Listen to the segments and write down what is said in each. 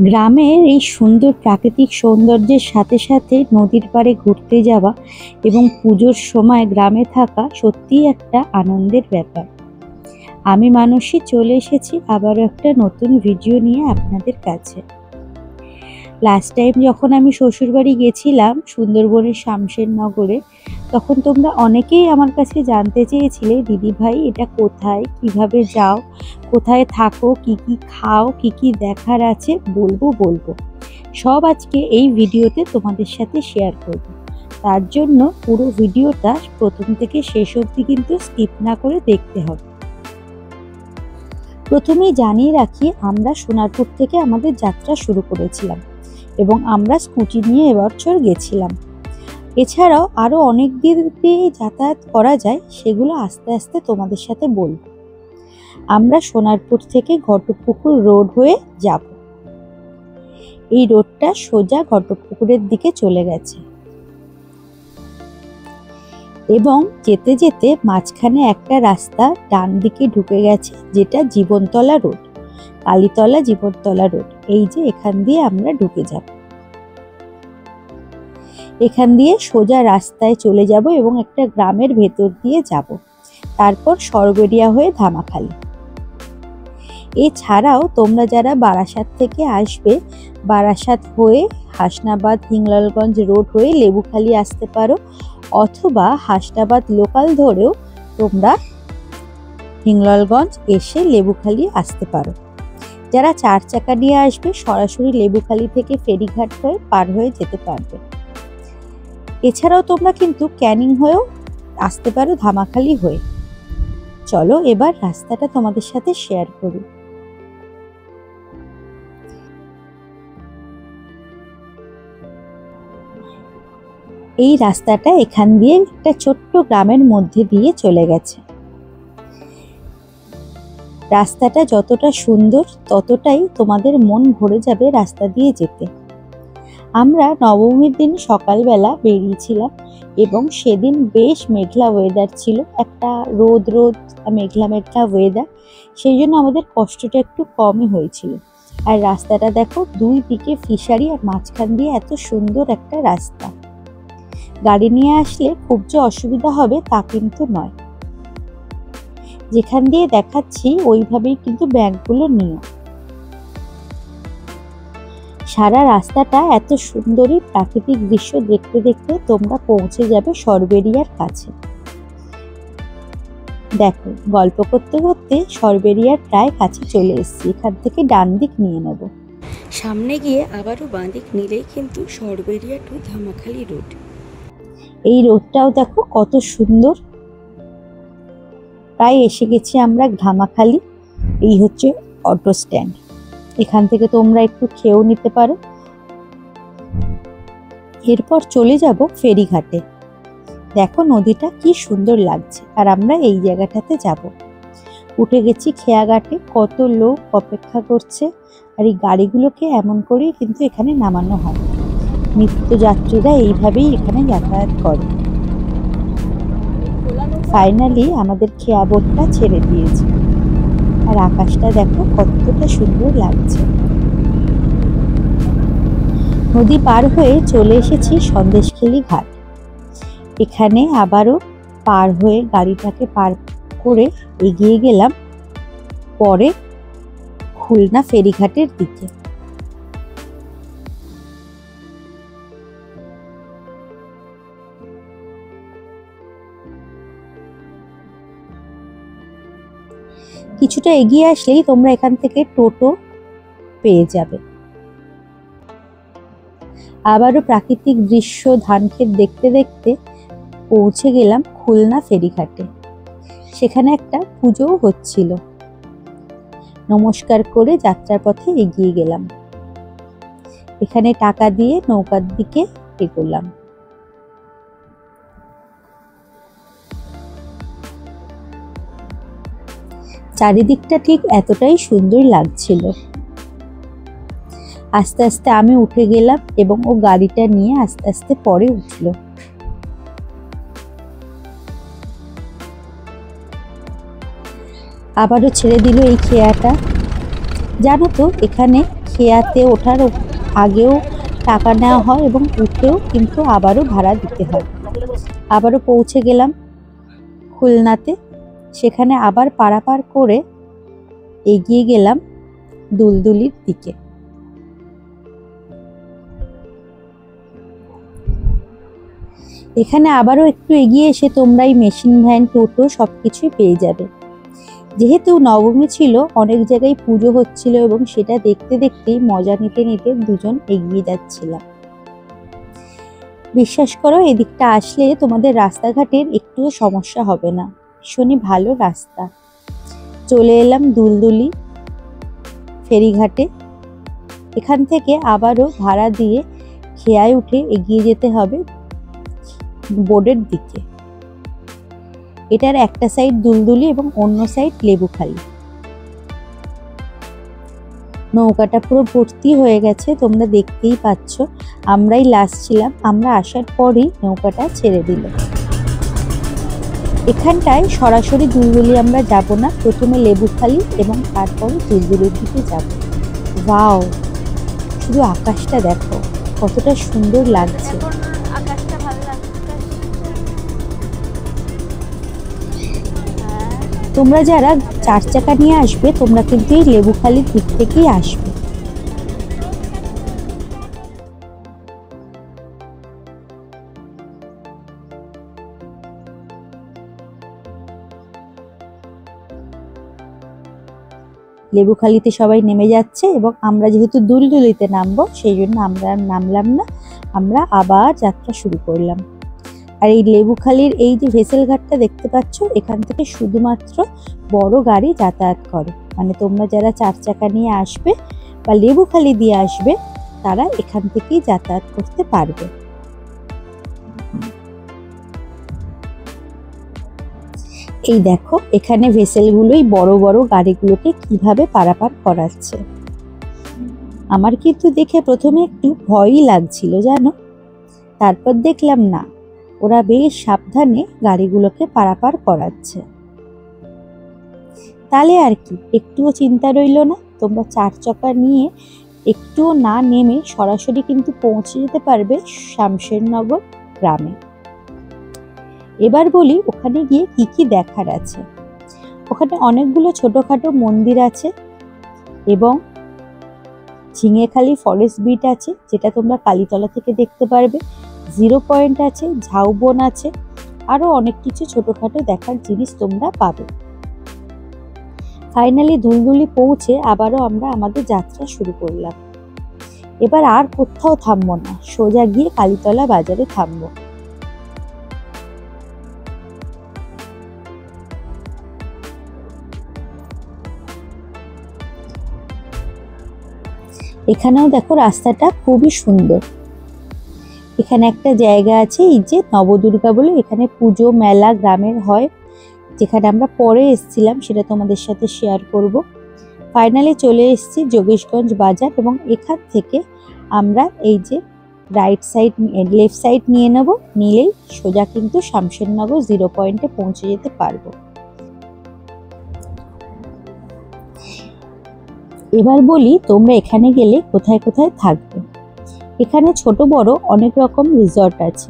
গ্রামের এই সুন্দর প্রাকৃতিক সৌন্দর্যের সাথে সাথে নদীর পাড়ে ঘুরতে যাওয়া এবং পুজোর সময় গ্রামে থাকা সত্যিই একটা আনন্দের ব্যাপার। আমি মানসী চলে এসেছি আবারও একটা নতুন ভিডিও নিয়ে আপনাদের কাছে। লাস্ট টাইম যখন আমি শ্বশুরবাড়ি গেছিলাম সুন্দরবনের শামশেরনগরে, তখন তোমরা অনেকেই আমার কাছে জানতে চেয়েছিলে, দিদি ভাই এটা কোথায়, কিভাবে যাও, কোথায় থাকো, কি কি খাও, কি কি দেখার আছে বলবো সব আজকে এই ভিডিওতে তোমাদের সাথে শেয়ার করব। তার জন্য পুরো ভিডিওটা প্রথম থেকে শেষ অবধি কিন্তু স্কিপ না করে দেখতে হবে। প্রথমেই জানিয়ে রাখি, আমরা সোনারপুর থেকে আমাদের যাত্রা শুরু করেছিলাম এবং আমরা স্কুটি নিয়ে এবছর গেছিলাম। এছাড়াও আরও অনেক দিক দিয়ে যাতায়াত করা যায়, সেগুলো আস্তে আস্তে তোমাদের সাথে বলবো। আমরা সোনারপুর থেকে ঘটকপুকুর রোড হয়ে যাব। এই রোডটা সোজা ঘটকপুকুরের দিকে চলে গেছে এবং যেতে যেতে মাঝখানে একটা রাস্তা ডান দিকে ঢুকে গেছে, যেটা জীবনতলা রোড, কালীতলা জীবনতলা রোড। এই যে এখান দিয়ে আমরা ঢুকে যাব, এখান দিয়ে সোজা রাস্তায় চলে যাব এবং একটা গ্রামের ভেতর দিয়ে যাব, তারপর সরবেরিয়া হয়ে ধামাখালি। এছাড়াও তোমরা যারা বারাসাত থেকে আসবে, বারাসাত হয়ে হাসনাবাদ হিঙ্গলগঞ্জ রোড হয়ে লেবুখালী আসতে পারো, অথবা হাসনাবাদ লোকাল ধরেও তোমরা হিঙ্গলগঞ্জ এসে লেবুখালী আসতে পারো। যারা 4 চাকা নিয়ে আসবে, সরাসরি লেবুখালী থেকে ফেরিঘাট হয়ে পার হয়ে যেতে পারবে। এছাড়াও তোমরা কিন্তু ক্যানিং হয়েও আসতে পারো ধামাখালি হয়ে। চলো এবার রাস্তাটা তোমাদের সাথে শেয়ার করি। এই রাস্তাটা এখান দিয়ে একটা ছোট্ট গ্রামের মধ্যে দিয়ে চলে গেছে। রাস্তাটা যতটা সুন্দর ততটাই তোমাদের মন ভরে যাবে রাস্তা দিয়ে যেতে। আমরা নবমীর দিন সকালবেলা বেরিয়েছিলাম এবং সেদিন বেশ মেঘলা ওয়েদার ছিল, একটা রোদ মেঘলা ওয়েদার, সেই জন্য আমাদের কষ্টটা একটু কমই হয়েছিল। আর রাস্তাটা দেখো, দুই দিকে ফিশারি আর মাঝখান দিয়ে এত সুন্দর একটা রাস্তা। গাড়ি নিয়ে আসলে খুব যে অসুবিধা হবে তা কিন্তু নয়। যেখান দিয়ে দেখাচ্ছি ওইভাবেই কিন্তু ব্যাগগুলো নিও। সারা রাস্তাটা এত সুন্দরই প্রাকৃতিক দৃশ্য দেখতে দেখতে তোমরা পৌঁছে যাবে সরবেরিয়ার কাছে। দেখো, গল্প করতে করতে সরবেরিয়ার প্রায় কাছে চলে এসেছি। এখান থেকে ডান দিক নিয়ে নেব, সামনে গিয়ে আবারও বাঁ দিক নিলেই কিন্তু সরবেরিয়া টু ধামাখালি রোড। এই রোডটাও দেখো কত সুন্দর। প্রায় এসে গেছি আমরা ধামাখালি। এই হচ্ছে অটো স্ট্যান্ড, এখান থেকে তোমরা একটু খেয়েও নিতে পারো। এরপর চলে যাব ফেরিঘাটে। দেখো নদীটা কি সুন্দর লাগছে, আর আমরা এই জায়গাটাতে যাব। উঠে গেছি খেয়াঘাটে, কত লোক অপেক্ষা করছে, আর এই গাড়িগুলোকে এমন করেই কিন্তু এখানে নামানো হয়। নিত্যযাত্রীরা এইভাবেই এখানে যাতায়াত করে। ফাইনালি আমাদের খেয়া বোটটা ছেড়ে দিয়েছে, আর আকাশটা দেখো কতটা সুন্দর লাগছে। নদী পার হয়ে চলে এসেছি সন্দেশখালী ঘাট। এখানে আবারও পার হয়ে গাড়িটাকে পার করে এগিয়ে গেলাম পরে খুলনা ফেরিঘাটের দিকে। কিছুটা এগিয়ে আসলেই তোমরা এখান থেকে টোটো পেয়ে যাবে। আবারও প্রাকৃতিক দৃশ্য, ধানক্ষেত দেখতে দেখতে পৌঁছে গেলাম খুলনা ফেরিঘাটে। সেখানে একটা পুজোও হচ্ছিল। নমস্কার করে যাত্রার পথে এগিয়ে গেলাম। এখানে টাকা দিয়ে নৌকার দিকে এগোলাম। চারিদিকটা ঠিক এতটাই সুন্দর লাগছিল। আস্তে আস্তে আমি উঠে গেলাম এবং ও গাড়িটা নিয়ে আস্তে আস্তে পরে উঠলো। আবারও ছেড়ে দিল এই খেয়াটা। জানো তো, এখানে খেয়াতে ওঠার আগেও টাকা নেওয়া হয় এবং উঠেও কিন্তু আবারও ভাড়া দিতে হয়। আবারও পৌঁছে গেলাম খুলনাতে। সেখানে আবার পারাপার করে এগিয়ে গেলাম দুলদুলির দিকে। এখানে আবারও একটু এগিয়ে এসে তোমরা এই মেশিন ভ্যান, টোটো সবকিছুই পেয়ে যাবে। যেহেতু নবমী ছিল, অনেক জায়গায় পুজো হচ্ছিল এবং সেটা দেখতে দেখতেই মজা নিতে নিতে দুজন এগিয়ে যাচ্ছিলাম। বিশ্বাস করো, এদিকটা আসলে তোমাদের রাস্তাঘাটের একটুও সমস্যা হবে না, ভীষণই ভালো রাস্তা। চলে এলাম দুলদুলি ফেরিঘাটে। এখান থেকে আবারও ভাড়া দিয়ে খেয়ায় উঠে এগিয়ে যেতে হবে বোর্ডের দিকে। এটার একটা সাইড দুলদুলি এবং অন্য সাইড লেবুখালী। নৌকাটা পুরো ভর্তি হয়ে গেছে, তোমরা দেখতেই পাচ্ছ। আমরাই লাস্ট ছিলাম, আমরা আসার পরই নৌকাটা ছেড়ে দিল। এখানটায় সরাসরি দুলদুলি আমরা যাব না, প্রথমে লেবুখালী এবং তারপরে দুলদুলির দিকে যাব। ওয়াও, শুধু আকাশটা দেখো কতটা সুন্দর লাগছে। তোমরা যারা 4 চাকা নিয়ে আসবে, তোমরা কিন্তু এই লেবুখালীর দিক থেকেই আসবে। লেবুখালীতে সবাই নেমে যাচ্ছে এবং আমরা যেহেতু দুলদুলিতে নামবো, সেই জন্য আমরা নামলাম না, আমরা আবার যাত্রা শুরু করলাম। আর এই লেবুখালীর এই যে ভেসেল ঘাটটা দেখতে পাচ্ছ, এখান থেকে শুধুমাত্র বড় গাড়ি যাতায়াত করে। মানে তোমরা যারা 4 চাকা নিয়ে আসবে বা লেবুখালী দিয়ে আসবে, তারা এখান থেকেই যাতায়াত করতে পারবে। এই দেখো, এখানে ভেসেলগুলোই বড় বড় গাড়িগুলোকে কিভাবে পারাপার করাচ্ছে। আমার কিন্তু দেখে প্রথমে একটু ভয়ই লাগছিল জানো, তারপর দেখলাম না, ওরা বেশ সাবধানে গাড়িগুলোকে পারাপার করাচ্ছে। তাহলে আর কি, একটুও চিন্তা রইল না। তোমরা 4 চাকা নিয়ে একটুও না নেমে সরাসরি কিন্তু পৌঁছে যেতে পারবে শামশেরনগর গ্রামে। এবার বলি ওখানে গিয়ে কি কি দেখার আছে। ওখানে অনেকগুলো ছোটখাটো মন্দির আছে এবং ঝিঙেখালি ফরেস্ট বিট আছে, যেটা তোমরা কালীতলা থেকে দেখতে পারবে। 0 পয়েন্ট আছে, ঝাউবন আছে, আরো অনেক কিছু ছোটখাটো দেখার জিনিস তোমরা পাবে। ফাইনালি দুলদুলি পৌঁছে আবারও আমরা আমাদের যাত্রা শুরু করলাম। এবার আর কোথাও থামবো না, সোজা গিয়ে কালীতলা বাজারে থামবো। এখানেও দেখো রাস্তাটা খুবই সুন্দর। এখানে একটা জায়গা আছে, এই যে নবদুর্গা বলে, এখানে পুজো মেলা গ্রামের হয়, যেখানে আমরা পরে এসেছিলাম, সেটা তোমাদের সাথে শেয়ার করব। ফাইনালি চলে এসেছি যোগেশগঞ্জ বাজার এবং এখান থেকে আমরা এই যে রাইট সাইড লেফট সাইড নিয়ে নেব, নিলেই সোজা কিন্তু শামশেরনগর 0 পয়েন্টে পৌঁছে যেতে পারবো। এবার বলি তোমরা এখানে গেলে কোথায় কোথায় থাকবে। এখানে ছোট বড় অনেক রকম রিসর্ট আছে,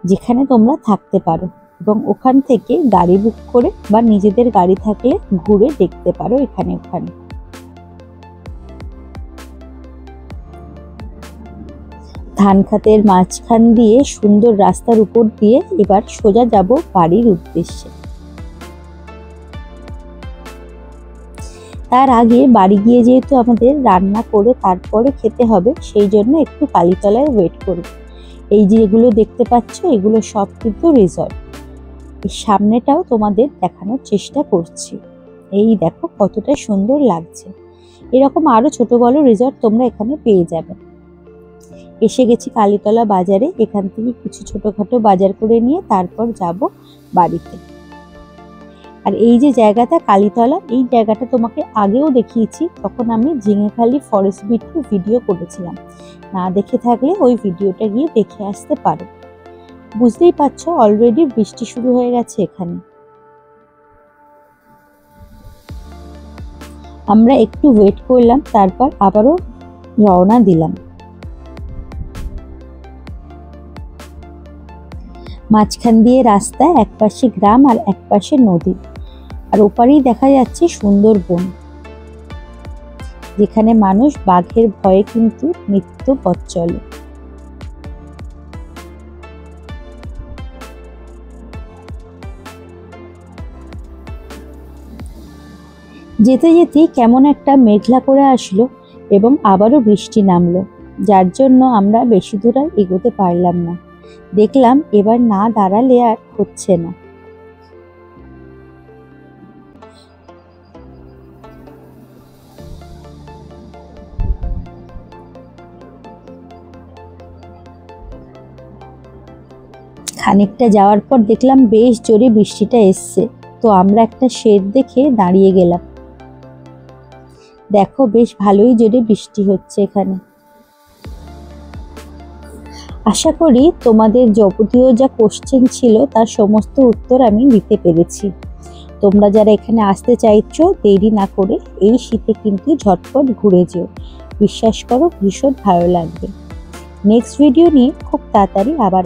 যেখানে তোমরা থাকতে পারো এবং ওখান থেকে গাড়ি বুক করে বা নিজেদের গাড়ি থাকলে ঘুরে দেখতে পারো এখানে ওখানে। ধান খাতের মাঝখান দিয়ে সুন্দর রাস্তার উপর দিয়ে এবার সোজা যাব বাড়ির উদ্দেশ্যে। তার আগে বাড়ি গিয়ে যেহেতু আমাদের রান্না করে তারপরে খেতে হবে, সেই জন্য একটু কালীতলায় ওয়েট করব। এই যেগুলো দেখতে পাচ্ছ, এগুলো সব কিন্তু রিসর্ট। এর সামনেটাও তোমাদের দেখানোর চেষ্টা করছি। এই দেখো কতটা সুন্দর লাগছে। এরকম আরো ছোট বড় রিসর্ট তোমরা এখানে পেয়ে যাবে। এসে গেছি কালীতলা বাজারে, এখান থেকে কিছু ছোটখাটো বাজার করে নিয়ে তারপর যাব বাড়িতে। আর এই যে জায়গাটা কালীতলা, এই জায়গাটা তোমাকে আগেও দেখিয়েছি, তখন আমি ঝিঙেখালি ফরেস্ট বিটের ভিডিও করেছিলাম। না দেখে থাকলে ওই ভিডিওটা গিয়ে দেখে আসতে পারো। বুঝতেই পারছো অলরেডি বৃষ্টি শুরু হয়ে গেছে এখানে। আমরা একটু ওয়েট করলাম, তারপর আবারও রওনা দিলাম। মাঝখান দিয়ে রাস্তা, একপাশে গ্রাম আর একপাশে নদী, আর ওপারেই দেখা যাচ্ছে সুন্দরবন, যেখানে মানুষ বাঘের ভয়ে কিন্তু নিত্য পথ চলে। যেতে যেতে কেমন একটা মেঘলা করে আসলো এবং আবারও বৃষ্টি নামলো, যার জন্য আমরা বেশি দূর আর এগোতে পারলাম না। দেখলাম এবার না দাঁড়ালে আর হচ্ছে না। খানিকটা যাওয়ার পর দেখলাম বেশ জোরে বৃষ্টিটা এসছে, তো আমরা একটা শেড দেখে দাঁড়িয়ে গেলাম। দেখো বেশ ভালোই জোরে বৃষ্টি হচ্ছে এখানে। আশা করি তোমাদের যাবতীয় যা কোশ্চেন ছিল তার সমস্ত উত্তর আমি দিতে পেরেছি। তোমরা যারা এখানে আসতে চাইছো, দেরি না করে এই শীতে কিন্তু ঝটপট ঘুরে যেও। বিশ্বাস করো ভীষণ ভালো লাগবে। নেক্সট ভিডিও নিয়ে খুব তাড়াতাড়ি আবার